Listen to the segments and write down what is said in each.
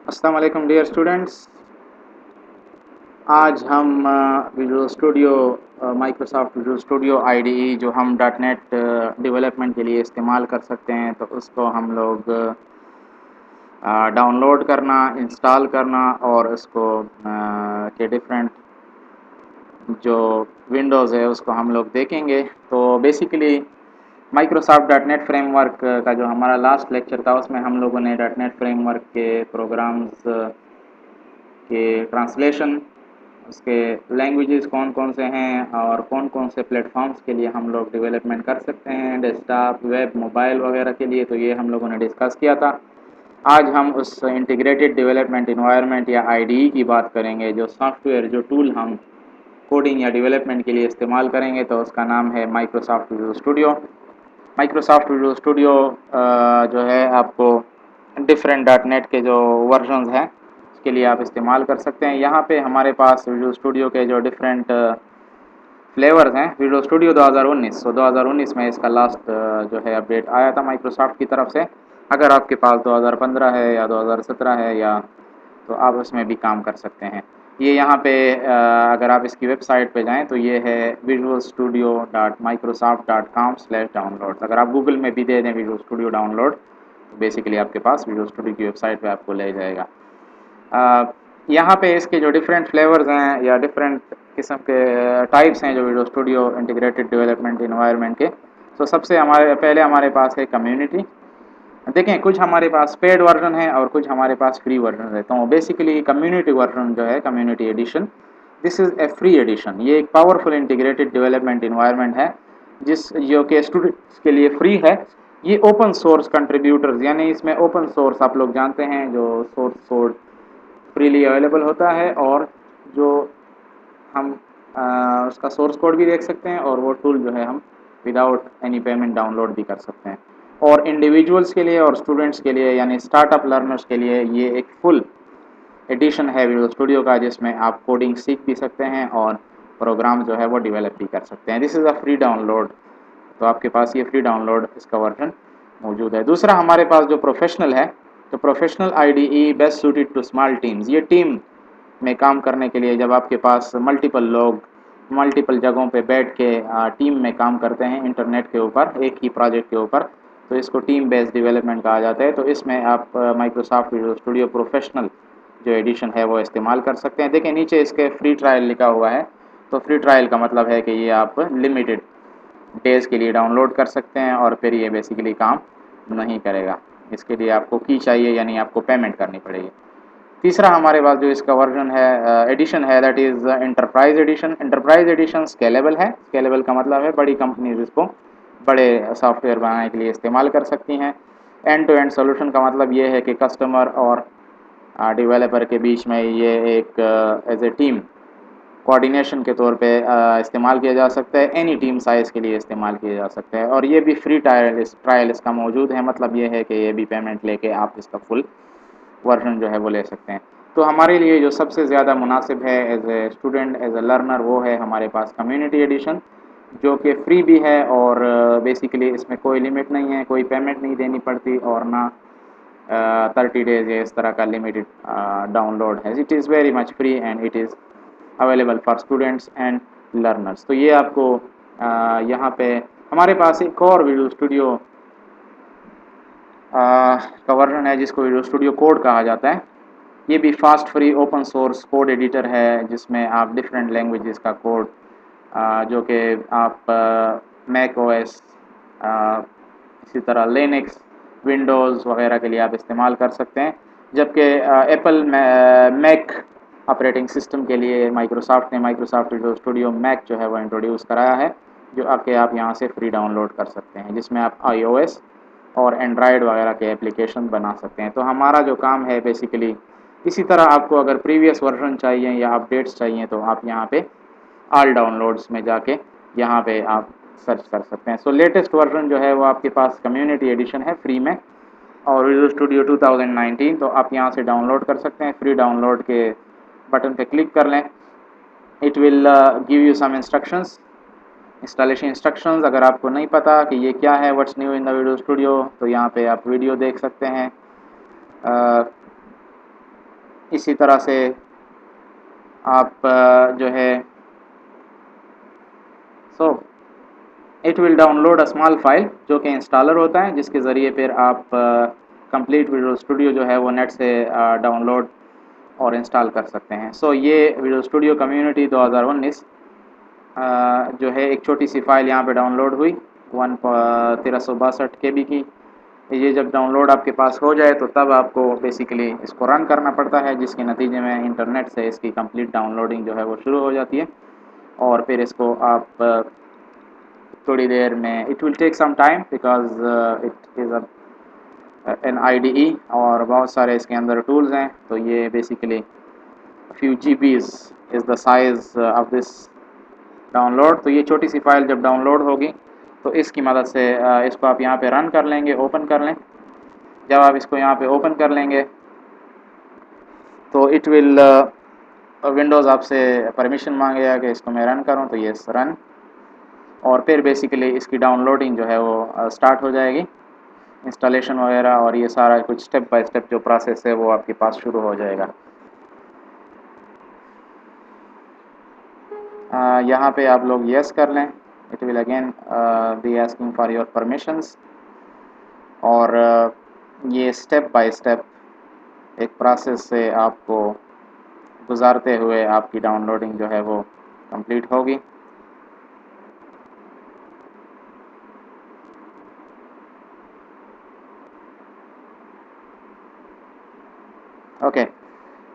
अस्सलाम वालेकुम dear students. आज हम visual studio Microsoft visual studio IDE जो हम डॉट नेट डेवलपमेंट के लिए इस्तेमाल कर सकते हैं, तो उसको हम लोग डाउनलोड करना, इंस्टॉल करना और उसको के डिफरेंट जो विंडोज़ है उसको हम लोग देखेंगे। तो basically Microsoft dot net framework का जो हमारा लास्ट लेक्चर था उसमें हम लोगों ने डॉट नेट फ्रेमवर्क के प्रोग्राम्स के ट्रांसलेशन, उसके लैंग्वेजेस कौन कौन से हैं और कौन कौन से प्लेटफॉर्म्स के लिए हम लोग डेवलपमेंट कर सकते हैं, डेस्कटॉप, वेब, मोबाइल वगैरह के लिए, तो ये हम लोगों ने डिस्कस किया था। आज हम उस इंटीग्रेटेड डेवलपमेंट इन्वायरमेंट या आईडीई की बात करेंगे, जो सॉफ्टवेयर जो टूल हम कोडिंग या डेवलपमेंट के लिए इस्तेमाल करेंगे, तो उसका नाम है Microsoft visual studio. Microsoft visual studio जो है आपको डिफरेंट डॉट नेट के जो वर्जन्स हैं उसके लिए आप इस्तेमाल कर सकते हैं। यहाँ पे हमारे पास विजुअल स्टूडियो के जो डिफरेंट फ्लेवर्स हैं, विजुअल स्टूडियो 2019, सो 2019 में इसका लास्ट जो है अपडेट आया था माइक्रोसॉफ्ट की तरफ से। अगर आपके पास 2015 है या 2017 है या तो आप उसमें भी काम कर सकते हैं। ये यहाँ पे अगर आप इसकी वेबसाइट पे जाएं तो ये है visualstudio.microsoft.com/downloads। अगर आप गूगल में भी दे दें विजुअल स्टूडियो डाउनलोड, तो बेसिकली आपके पास विजुअल स्टूडियो की वेबसाइट पे आपको ले जाएगा। यहाँ पे इसके जो डिफरेंट फ्लेवर्स हैं या डिफरेंट किस्म के टाइप्स हैं जो visual studio integrated development environment के, तो सबसे हमारे पहले हमारे पास है कम्युनिटी। देखें, कुछ हमारे पास पेड वर्जन है और कुछ हमारे पास फ्री वर्जन है। तो बेसिकली कम्युनिटी वर्जन जो है, community edition, this is a free edition. ये एक पावरफुल इंटीग्रेटेड डेवलपमेंट इन्वायरमेंट है जिस जो कि स्टूडेंट्स के लिए फ्री है। ये ओपन सोर्स कंट्रीब्यूटर्स, यानी इसमें ओपन सोर्स आप लोग जानते हैं जो सोर्स कोड फ्रीली अवेलेबल होता है, और जो हम उसका सोर्स कोड भी देख सकते हैं और वो टूल जो है हम विदाउट एनी पेमेंट डाउनलोड भी कर सकते हैं। और इंडिविजुअल्स के लिए और स्टूडेंट्स के लिए यानी स्टार्टअप लर्नर्स के लिए ये एक फुल एडिशन है विजुअल स्टूडियो का, जिसमें आप कोडिंग सीख भी सकते हैं और प्रोग्राम जो है वो डेवलप भी कर सकते हैं। This is a free download, तो आपके पास ये फ्री डाउनलोड इसका वर्जन मौजूद है। दूसरा हमारे पास जो प्रोफेशनल है, तो professional IDE best suited to small teams. ये टीम में काम करने के लिए, जब आपके पास मल्टीपल लोग मल्टीपल जगहों पे बैठ के टीम में काम करते हैं इंटरनेट के ऊपर एक ही प्रोजेक्ट के ऊपर, तो इसको टीम बेस्ड डेवलपमेंट कहा जाता है। तो इसमें आप माइक्रोसॉफ्ट विजुअल स्टूडियो प्रोफेशनल जो एडिशन है वो इस्तेमाल कर सकते हैं। देखिए नीचे इसके फ्री ट्रायल लिखा हुआ है, तो फ्री ट्रायल का मतलब है कि ये आप लिमिटेड डेज़ के लिए डाउनलोड कर सकते हैं और फिर ये बेसिकली काम नहीं करेगा। इसके लिए आपको की चाहिए, यानी आपको पेमेंट करनी पड़ेगी। तीसरा हमारे पास जो इसका वर्जन है, एडिशन है, that is enterprise edition. Enterprise edition scalable है। स्केलेबल का मतलब है बड़ी कंपनीज इसको बड़े सॉफ्टवेयर बनाने के लिए इस्तेमाल कर सकती हैं। एंड टू एंड सोल्यूशन का मतलब ये है कि कस्टमर और डेवलपर के बीच में ये एक एज ए टीम कोऑर्डिनेशन के तौर पे इस्तेमाल किया जा सकता है। एनी टीम साइज़ के लिए इस्तेमाल किया जा सकता है, और ये भी फ्री ट्रायल इसका मौजूद है। मतलब ये है कि ये भी पेमेंट लेके आप इसका फुल वर्जन जो है वो ले सकते हैं। तो हमारे लिए जो सबसे ज़्यादा मुनासिब है as a student, as a learner, वो है हमारे पास कम्युनिटी एडिशन, जो कि फ्री भी है और बेसिकली इसमें कोई लिमिट नहीं है, कोई पेमेंट नहीं देनी पड़ती और ना 30 डेज़ या इस तरह का लिमिटेड डाउनलोड है। It is very much free and it is available for students and learners. तो ये आपको यहाँ पे हमारे पास एक और विजुअल स्टूडियो का वर्जन है जिसको विजुअल स्टूडियो कोड कहा जाता है। ये भी fast free open source code editor है, जिसमें आप डिफरेंट लैंग्वेजेस का कोड जो कि आप मैक ओएस, इसी तरह लिनक्स, विंडोज़ वगैरह के लिए आप इस्तेमाल कर सकते हैं। जबकि एप्पल मैक ऑपरेटिंग सिस्टम के लिए माइक्रोसॉफ्ट ने माइक्रोसॉफ्ट विजुअल स्टूडियो मैक जो है वो इंट्रोड्यूस कराया है, जो आपके आप यहाँ से फ्री डाउनलोड कर सकते हैं, जिसमें आप आईओएस और एंड्रॉयड वगैरह के एप्लीकेशन बना सकते हैं। तो हमारा जो काम है बेसिकली, इसी तरह आपको अगर प्रीवियस वर्जन चाहिए या अपडेट्स चाहिए तो आप यहाँ पे ऑल डाउनलोड्स में जाके यहाँ पे आप सर्च कर सकते हैं। सो लेटेस्ट वर्जन जो है वो आपके पास कम्युनिटी एडिशन है फ्री में, और विजुअल स्टूडियो 2019, तो आप यहाँ से डाउनलोड कर सकते हैं। फ्री डाउनलोड के बटन पे क्लिक कर लें, it will give you some instructions, installation instructions. अगर आपको नहीं पता कि ये क्या है, what's new in the visual studio, तो यहाँ पे आप वीडियो देख सकते हैं। इसी तरह से आप जो है so it will download a small file जो कि इंस्टॉलर होता है, जिसके ज़रिए फिर आप कंप्लीट विजुअल स्टूडियो जो है वो नेट से डाउनलोड और इंस्टॉल कर सकते हैं। सो ये विजुअल स्टूडियो कम्युनिटी 2019 जो है एक छोटी सी फ़ाइल यहाँ पे डाउनलोड हुई 1362 KB की। ये जब डाउनलोड आपके पास हो जाए तो तब आपको बेसिकली इसको रन करना पड़ता है, जिसके नतीजे में इंटरनेट से इसकी कंप्लीट डाउनलोडिंग जो है वो शुरू हो जाती है और फिर इसको आप थोड़ी देर में it will take some time because it is an IDE और बहुत सारे इसके अंदर टूल्स हैं। तो ये basically few GBs is the size of this download. तो ये छोटी सी फाइल जब डाउनलोड होगी तो इसकी मदद से इसको आप यहाँ पे रन कर लेंगे, ओपन कर लें। जब आप इसको यहाँ पे ओपन कर लेंगे तो इट विल विंडोज़ आपसे परमिशन मांगेगा कि इसको मैं रन करूँ, तो ये रन, और फिर बेसिकली इसकी डाउनलोडिंग जो है वो स्टार्ट हो जाएगी, इंस्टॉलेशन वगैरह, और ये सारा कुछ स्टेप बाय स्टेप जो प्रोसेस है वो आपके पास शुरू हो जाएगा। यहाँ पे आप लोग यस कर लें। It will again be asking for your permissions, और ये स्टेप बाय स्टेप एक प्रोसेस से आपको गुजारते हुए आपकी डाउनलोडिंग जो है वो कंप्लीट होगी। ओके,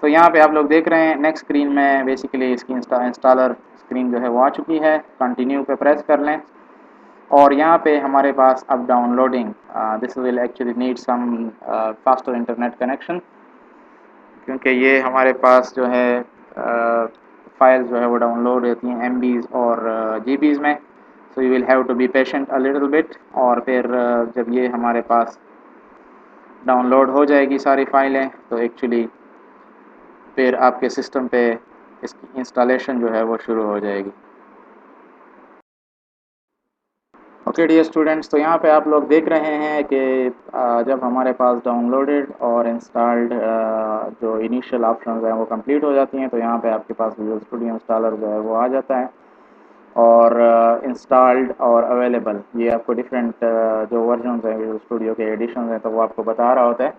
तो यहाँ पे आप लोग देख रहे हैं नेक्स्ट स्क्रीन में बेसिकली इसकी इंस्टॉलर स्क्रीन जो है वो आ चुकी है। कंटिन्यू पे प्रेस कर लें और यहाँ पे हमारे पास अब downloading, this will actually need some faster internet connection, क्योंकि ये हमारे पास जो है फाइल्स जो है वो डाउनलोड होती हैं MBs और GBs में। So you will have to be patient a little bit, और फिर जब ये हमारे पास डाउनलोड हो जाएगी सारी फाइलें तो एक्चुअली फिर आपके सिस्टम पे इसकी इंस्टॉलेशन जो है वो शुरू हो जाएगी। ओके डियर स्टूडेंट्स, तो यहाँ पे आप लोग देख रहे हैं कि जब हमारे पास डाउनलोडेड और इंस्टॉल्ड जो इनिशियल ऑप्शंस हैं वो कंप्लीट हो जाती हैं तो यहाँ पे आपके पास विजुअल स्टूडियो इंस्टॉलर जो है वो आ जाता है, और इंस्टॉल्ड और अवेलेबल ये आपको डिफरेंट जो वर्जन्स हैं विजुअल स्टूडियो के एडिशन हैं तो वो आपको बता रहा होता है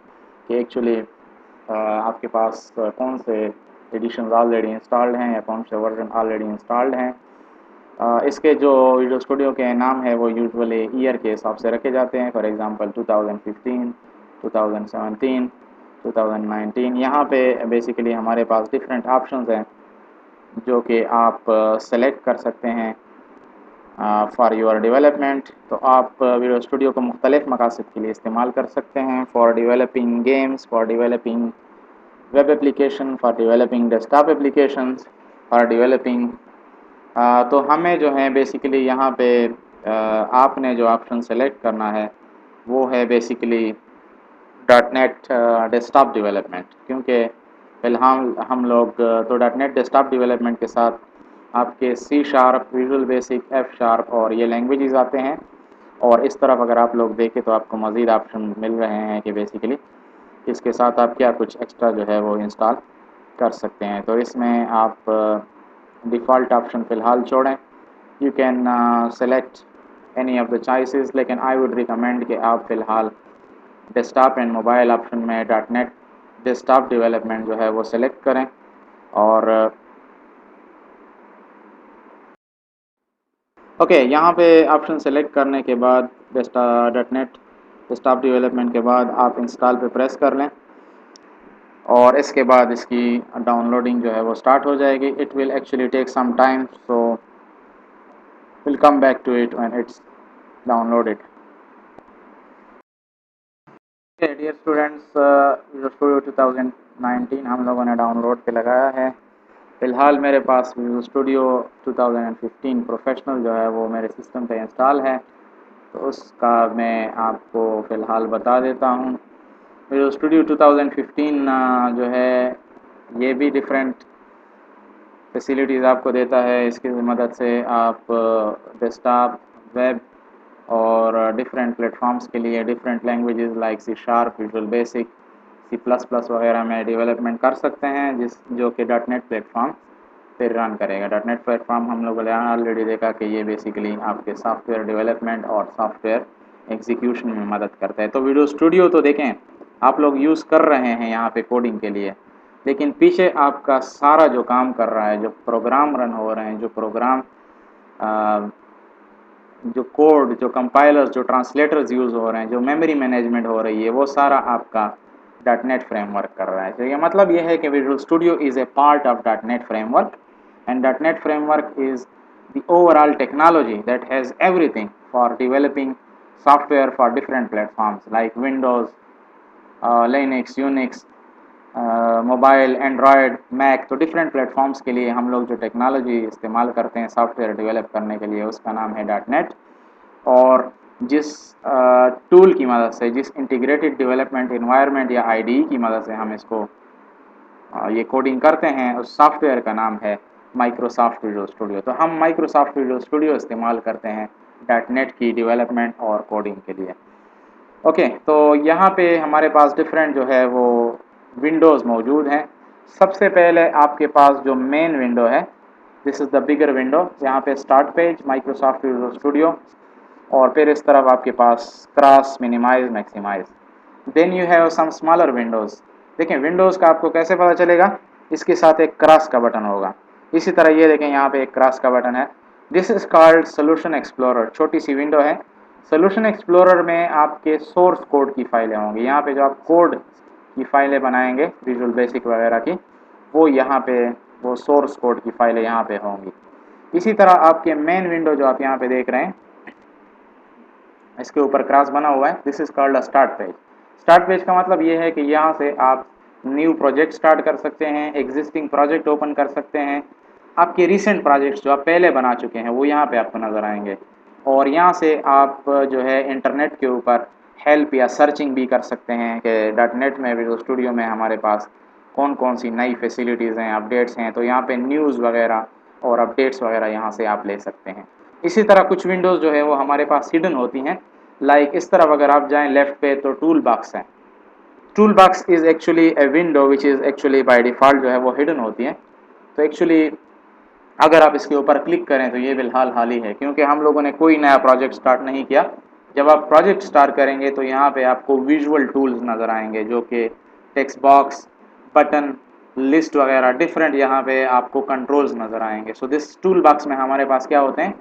कि एक्चुअली आपके पास कौन से एडिशन ऑलरेडी इंस्टॉल्ड हैं या कौन से वर्जन ऑलरेडी इंस्टॉल्ड हैं। इसके जो विजुअल स्टूडियो के नाम है वो यूजुअली ईयर के हिसाब से रखे जाते हैं। For example 2015, 2017, 2019। यहाँ पे बेसिकली हमारे पास डिफरेंट ऑप्शंस हैं जो कि आप सेलेक्ट कर सकते हैं फॉर योर डेवलपमेंट। तो आप विजुअल स्टूडियो को मुख्तलिफ़ मकासद के लिए इस्तेमाल कर सकते हैं, for developing games, for developing web application, for developing desktop applications, for developing. तो हमें जो है बेसिकली यहाँ पे आपने जो ऑप्शन सेलेक्ट करना है वो है बेसिकली .NET डेस्कटॉप डेवलपमेंट, क्योंकि फ़िलहाल हम लोग तो .NET डेस्कटॉप डेवलपमेंट के साथ आपके C#, विजुअल बेसिक, F# और ये लैंग्वेजेस आते हैं। और इस तरफ अगर आप लोग देखें तो आपको मज़ीद ऑप्शन मिल रहे हैं कि बेसिकली इसके साथ आप क्या कुछ एक्स्ट्रा जो है वो इंस्टॉल कर सकते हैं। तो इसमें आप डिफ़ॉल्ट ऑप्शन फ़िलहाल छोड़ें, you can select any of the choices, लेकिन आई वुड रिकमेंड कि आप फ़िलहाल डेस्कटॉप एंड मोबाइल ऑप्शन में .NET डेस्कटॉप डेवलपमेंट जो है वो सेलेक्ट करें। और ओके, यहाँ पे ऑप्शन सेलेक्ट करने के बाद .NET डेस्कटॉप डेवलपमेंट के बाद आप इंस्टॉल पे प्रेस कर लें और इसके बाद इसकी डाउनलोडिंग जो है वो स्टार्ट हो जाएगी। It will actually take some time, so will come back to it when it's downloaded. Dear students, visual studio 2019 हम लोगों ने डाउनलोड पे लगाया है। फ़िलहाल मेरे पास विजुअल स्टूडियो 2015 प्रोफेशनल जो है वो मेरे सिस्टम पे इंस्टॉल है, तो उसका मैं आपको फ़िलहाल बता देता हूँ। विजुअल स्टूडियो 2015 जो है ये भी डिफरेंट फैसिलिटीज़ आपको देता है। इसकी मदद से आप डेस्कटॉप, वेब और डिफरेंट प्लेटफॉर्म्स के लिए different languages like C#, visual basic, C++ वगैरह में डेवलपमेंट कर सकते हैं, जो कि .NET प्लेटफॉर्म पे रन करेगा। .NET प्लेटफॉर्म हम लोगों ने ऑलरेडी देखा कि ये बेसिकली आपके सॉफ्टवेयर डेवलपमेंट और सॉफ्टवेयर एग्जीक्यूशन में मदद करता है। तो वीडियो स्टूडियो तो देखें आप लोग यूज़ कर रहे हैं यहाँ पे कोडिंग के लिए, लेकिन पीछे आपका सारा जो काम कर रहा है, जो प्रोग्राम रन हो रहे हैं, जो प्रोग्राम जो कोड, जो कंपाइलर्स, जो ट्रांसलेटर्स यूज़ हो रहे हैं, जो मेमोरी मैनेजमेंट हो रही है, वो सारा आपका .NET फ्रेमवर्क कर रहा है। तो ये मतलब ये है कि visual studio is a part of .NET framework, and .NET framework is the overall technology that has everything for developing software for different platforms like Windows, Linux, Unix, mobile, Android, Mac. तो different platforms के लिए हम लोग जो technology इस्तेमाल करते हैं software develop करने के लिए, उसका नाम है .NET। और जिस टूल की मदद से, जिस इंटीग्रेटेड डेवलपमेंट इन्वायरमेंट या IDE की मदद से हम इसको ये कोडिंग करते हैं, उस सॉफ्टवेयर का नाम है माइक्रोसॉफ्ट विजुअल स्टूडियो। तो हम माइक्रोसॉफ्ट विजुअल स्टूडियो इस्तेमाल करते हैं .NET की डेवलपमेंट और कोडिंग के लिए। ओके, तो यहाँ पे हमारे पास डिफरेंट जो है वो विंडोज़ मौजूद हैं। सबसे पहले आपके पास जो मेन विंडो है, this is the bigger window. यहाँ पे start page, Microsoft visual Studio, और फिर इस तरफ आपके पास cross, minimize, maximize. Then you have some smaller windows. देखें विंडोज़ का आपको कैसे पता चलेगा, इसके साथ एक क्रॉस का बटन होगा। इसी तरह ये देखें यहाँ पे एक क्रॉस का बटन है। This is called solution explorer. छोटी सी विंडो है। सोल्यूशन एक्सप्लोरर में आपके सोर्स कोड की फाइलें होंगी। यहाँ पे जो आप कोड की फाइलें बनाएंगे विजुअल बेसिक वगैरह की, वो यहाँ पे वो सोर्स कोड की फाइलें यहाँ पे होंगी। इसी तरह आपके मेन विंडो जो आप यहाँ पे देख रहे हैं, इसके ऊपर क्रॉस बना हुआ है, this is called a start page. Start page का मतलब ये है कि यहाँ से आप न्यू प्रोजेक्ट स्टार्ट कर सकते हैं, एग्जिस्टिंग प्रोजेक्ट ओपन कर सकते हैं। आपके रिसेंट प्रोजेक्ट्स जो आप पहले बना चुके हैं वो यहाँ पे आपको नज़र आएंगे, और यहाँ से आप जो है इंटरनेट के ऊपर हेल्प या सर्चिंग भी कर सकते हैं कि .NET में, विजुअल स्टूडियो में हमारे पास कौन कौन सी नई फैसिलिटीज़ हैं, अपडेट्स हैं। तो यहाँ पे न्यूज़ वगैरह और अपडेट्स वगैरह यहाँ से आप ले सकते हैं। इसी तरह कुछ विंडोज़ जो है वो हमारे पास हिडन होती हैं। लाइक इस तरफ अगर आप जाएं लेफ्ट पे तो टूल बॉक्स है। Tool box is actually a window which is actually by default जो है वो हिडन होती है। तो एक्चुअली अगर आप इसके ऊपर क्लिक करें तो ये बिलहाल हाल ही है, क्योंकि हम लोगों ने कोई नया प्रोजेक्ट स्टार्ट नहीं किया। जब आप प्रोजेक्ट स्टार्ट करेंगे तो यहाँ पे आपको विजुअल टूल्स नज़र आएंगे, जो कि टेक्स्ट बॉक्स, बटन, लिस्ट वगैरह डिफरेंट यहाँ पे आपको कंट्रोल्स नज़र आएंगे। सो दिस टूल बॉक्स में हमारे पास क्या होते हैं,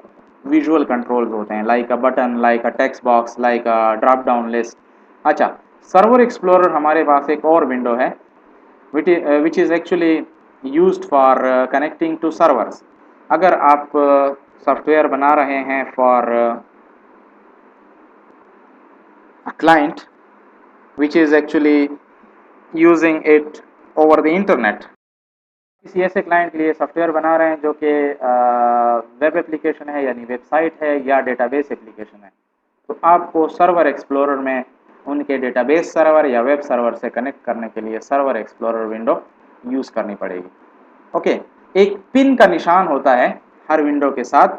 विजुअल कंट्रोल्स होते हैं, like a button, like a text box, like a drop down list. अच्छा, सर्वर एक्सप्लोरर हमारे पास एक और विंडो है which is actually used for connecting to servers। अगर आप सॉफ्टवेयर बना रहे हैं for client which is actually using it over the internet, किसी ऐसे क्लाइंट के लिए सॉफ्टवेयर बना रहे हैं जो कि वेब एप्लीकेशन है, यानी वेबसाइट है या डेटाबेस एप्लीकेशन है, तो आपको सर्वर एक्सप्लोरर में उनके डेटाबेस सर्वर या वेब सर्वर से कनेक्ट करने के लिए सर्वर एक्सप्लोरर विंडो यूज़ करनी पड़ेगी। ओके, एक पिन का निशान होता है हर विंडो के साथ।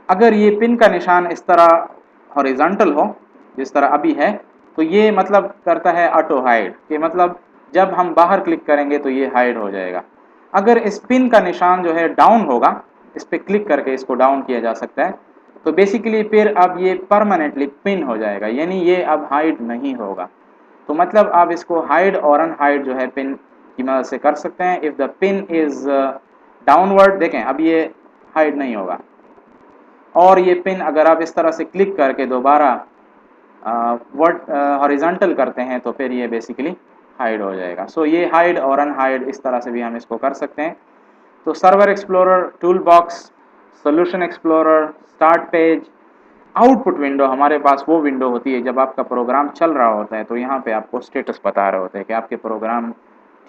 अगर ये पिन का निशान इस तरह हॉरिजॉन्टल हो, जिस तरह अभी है, तो ये मतलब करता है ऑटो हाइड, कि मतलब जब हम बाहर क्लिक करेंगे तो ये हाइड हो जाएगा। अगर इस पिन का निशान जो है डाउन होगा, इस पर क्लिक करके इसको डाउन किया जा सकता है, तो बेसिकली फिर अब ये परमानेंटली पिन हो जाएगा, यानी ये अब हाइड नहीं होगा। तो मतलब आप इसको हाइड और अनहाइड जो है पिन की मदद से कर सकते हैं। If the pin is downward, देखें अब ये हाइड नहीं होगा। और ये पिन अगर आप इस तरह से क्लिक करके दोबारा वर्ड हॉरिजॉन्टल करते हैं तो फिर ये बेसिकली हाइड हो जाएगा। सो ये हाइड और अनहाइड इस तरह से भी हम इसको कर सकते हैं। तो server explorer, tool box, solution explorer, start page, output window हमारे पास वो विंडो होती है जब आपका प्रोग्राम चल रहा होता है, तो यहाँ पे आपको स्टेटस बता रहे होते हैं कि आपके प्रोग्राम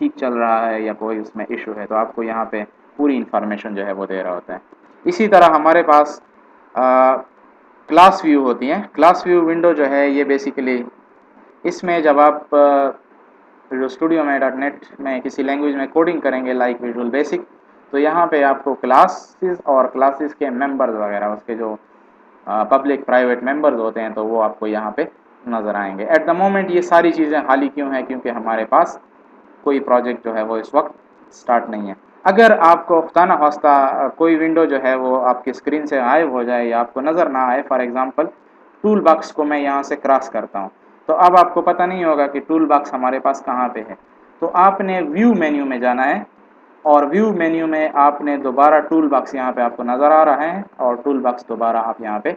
ठीक चल रहा है या कोई उसमें इशू है, तो आपको यहाँ पे पूरी इन्फॉर्मेशन जो है वो दे रहा होता है। इसी तरह हमारे पास क्लास व्यू होती हैं। क्लास व्यू विंडो जो है ये बेसिकली, इसमें जब आप विजुअल स्टूडियो में .NET में किसी लैंग्वेज में कोडिंग करेंगे लाइक विजुअल बेसिक, तो यहाँ पे आपको क्लासेस और क्लासेस के मेंबर्स वगैरह, उसके जो पब्लिक प्राइवेट मेंबर्स होते हैं, तो वो आपको यहाँ पे नज़र आएंगे। एट द मोमेंट ये सारी चीज़ें खाली क्यों हैं? क्योंकि हमारे पास कोई प्रोजेक्ट जो है वो इस वक्त स्टार्ट नहीं है। अगर आपको खुदा न खास्ता कोई विंडो जो है वो आपकी स्क्रीन से गायब हो जाए या आपको नज़र ना आए, फॉर एग्जांपल टूल बॉक्स को मैं यहाँ से क्रॉस करता हूँ, तो अब आपको पता नहीं होगा कि टूल बॉक्स हमारे पास कहाँ पे है। तो आपने व्यू मेन्यू में जाना है और व्यू मेन्यू में आपने दोबारा टूल बॉक्स यहाँ पे आपको नज़र आ रहा है और टूल बॉक्स दोबारा आप यहाँ पे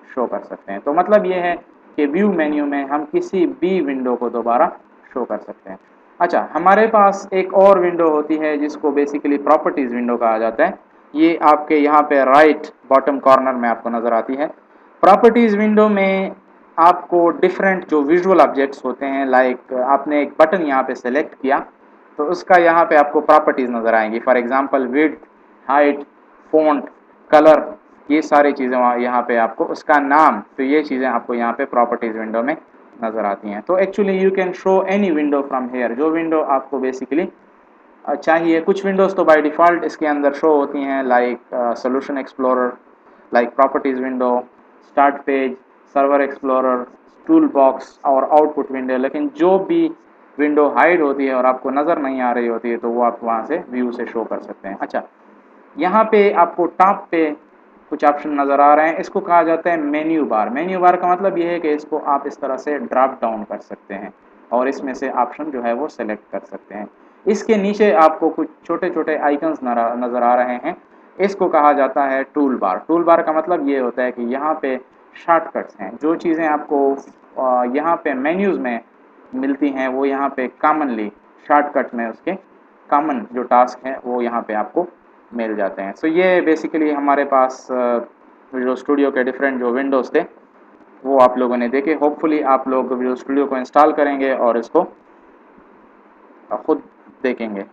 शो कर सकते हैं। तो मतलब ये है कि व्यू मेन्यू में हम किसी भी विंडो को दोबारा शो कर सकते हैं। अच्छा, हमारे पास एक और विंडो होती है जिसको बेसिकली प्रॉपर्टीज़ विंडो कहा जाता है। ये आपके यहाँ पे राइट बॉटम कॉर्नर में आपको नज़र आती है। प्रॉपर्टीज़ विंडो में आपको डिफरेंट जो विजुअल ऑब्जेक्ट्स होते हैं, लाइक आपने एक बटन यहाँ पे सेलेक्ट किया तो उसका यहाँ पे आपको प्रॉपर्टीज़ नज़र आएंगी। For example width, height, font, colour, ये सारी चीज़ें यहाँ पे आपको, उसका नाम, तो ये चीज़ें आपको यहाँ पे प्रॉपर्टीज़ विंडो में नज़र आती हैं। तो actually you can show any window from here, जो विंडो आपको बेसिकली चाहिए। कुछ विंडोज़ तो बाय डिफ़ॉल्ट इसके अंदर शो होती हैं, like solution explorer, like properties window, start page, server explorer, tool box और आउटपुट विंडो। लेकिन जो भी विंडो हाइड होती है और आपको नज़र नहीं आ रही होती है तो वो आप वहाँ से व्यू से शो कर सकते हैं। अच्छा, यहाँ पे आपको टॉप पे कुछ ऑप्शन नज़र आ रहे हैं, इसको कहा जाता है मेन्यू बार। मेन्यू बार का मतलब ये है कि इसको आप इस तरह से ड्रॉप डाउन कर सकते हैं और इसमें से ऑप्शन जो है वो सेलेक्ट कर सकते हैं। इसके नीचे आपको कुछ छोटे छोटे आइकन्स नज़र आ रहे हैं, इसको कहा जाता है टूल बार। टूल बार का मतलब ये होता है कि यहाँ पे शॉर्टकट्स हैं, जो चीज़ें आपको यहाँ पे मेन्यूज़ में मिलती हैं वो यहाँ पे कॉमनली शॉर्टकट में उसके कॉमन जो टास्क हैं वो यहाँ पे आपको मिल जाते हैं। सो ये बेसिकली हमारे पास विजुअल स्टूडियो के डिफरेंट जो विंडोज़ थे वो आप लोगों ने देखे। होपफुली आप लोग विजुअल स्टूडियो को इंस्टॉल करेंगे और इसको खुद देखेंगे।